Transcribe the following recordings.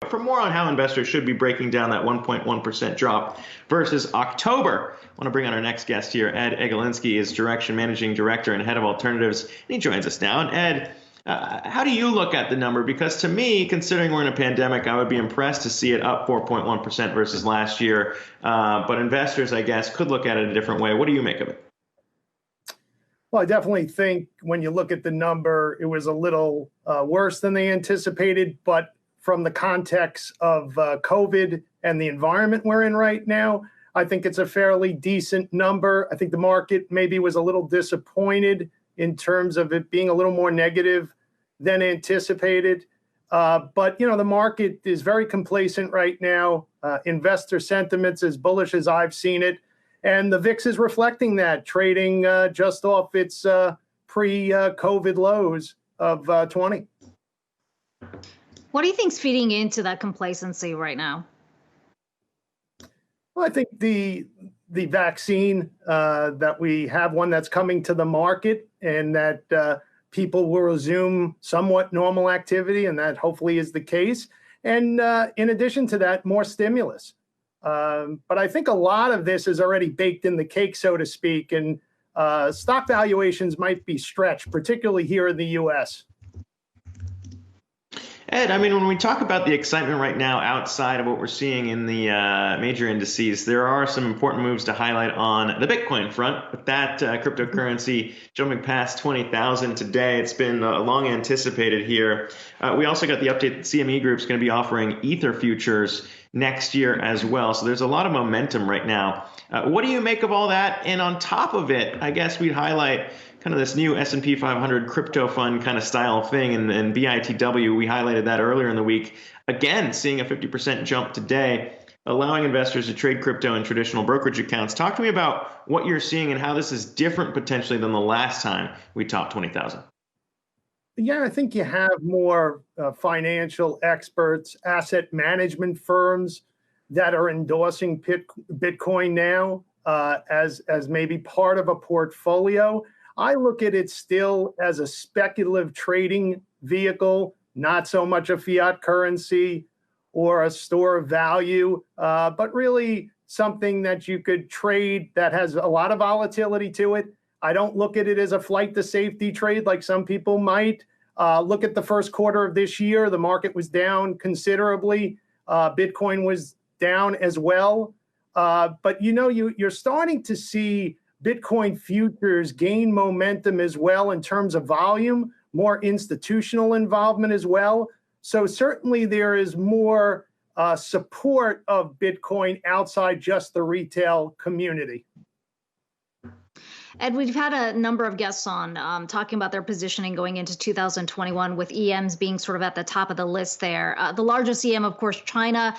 For more on how investors should be breaking down that 1.1% drop versus October, I want to bring on our next guest here. Ed Egilinsky is Direxion Managing Director and Head of Alternatives, and he joins us now. And Ed, how do you look at the number? Because to me, considering we're in a pandemic, I would be impressed to see it up 4.1% versus last year. But investors, I guess, could look at it a different way. What do you make of it? Well, I definitely think when you look at the number, it was a little worse than they anticipated. But from the context of COVID and the environment we're in right now, I think it's a fairly decent number. I think the market maybe was a little disappointed in terms of it being a little more negative than anticipated. But, the market is very complacent right now. Investor sentiment's as bullish as I've seen it. And the VIX is reflecting that, trading just off its pre-COVID lows of 20. What do you think's feeding into that complacency right now? Well, I think the vaccine, that we have one that's coming to the market and that people will resume somewhat normal activity, and that hopefully is the case. And in addition to that, more stimulus. But I think a lot of this is already baked in the cake, so to speak, and stock valuations might be stretched, particularly here in the U.S. Ed, I mean, when we talk about the excitement right now outside of what we're seeing in the major indices, there are some important moves to highlight on the Bitcoin front. With that cryptocurrency jumping past 20,000 today, it's been long anticipated here. We also got the update that CME Group's going to be offering Ether futures next year as well. So there's a lot of momentum right now. What do you make of all that? And on top of it, I guess we'd highlight kind of this new S&P 500 crypto fund kind of style thing, and BITW, we highlighted that earlier in the week. Again, seeing a 50% jump today, allowing investors to trade crypto in traditional brokerage accounts. Talk to me about what you're seeing and how this is different potentially than the last time we topped 20,000. Yeah, I think you have more financial experts, asset management firms that are endorsing Bitcoin now as maybe part of a portfolio. I look at it still as a speculative trading vehicle, not so much a fiat currency or a store of value, but really something that you could trade that has a lot of volatility to it. I don't look at it as a flight to safety trade like some people might. Look at the first quarter of this year. The market was down considerably. Bitcoin was down as well. But you're starting to see Bitcoin futures gain momentum as well in terms of volume, more institutional involvement as well. So certainly there is more support of Bitcoin outside just the retail community. Ed, we've had a number of guests on talking about their positioning going into 2021, with EMs being sort of at the top of the list there. The largest EM, of course, China.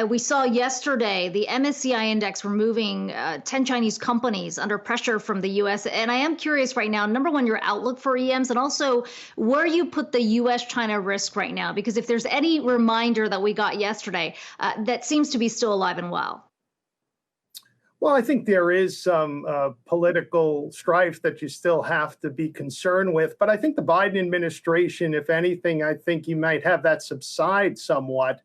We saw yesterday the MSCI index removing 10 Chinese companies under pressure from the U.S. And I am curious right now, number one, your outlook for EMs, and also where you put the U.S.-China risk right now, because if there's any reminder that we got yesterday, that seems to be still alive and well. Well, I think there is some political strife that you still have to be concerned with. But I think the Biden administration, if anything, I think you might have that subside somewhat.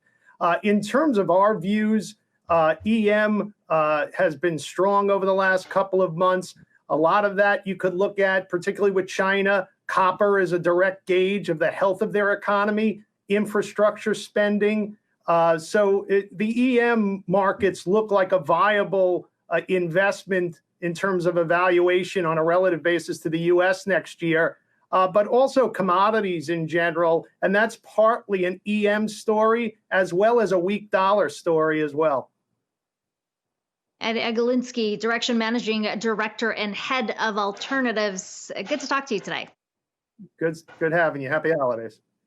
In terms of our views, EM has been strong over the last couple of months. A lot of that you could look at, particularly with China. Copper is a direct gauge of the health of their economy, infrastructure spending. So the EM markets look like a viable investment in terms of evaluation on a relative basis to the U.S. next year, but also commodities in general. And that's partly an EM story as well as a weak dollar story as well. Ed Egilinsky, Direxion Managing Director and Head of Alternatives. Good to talk to you today. Good having you. Happy holidays.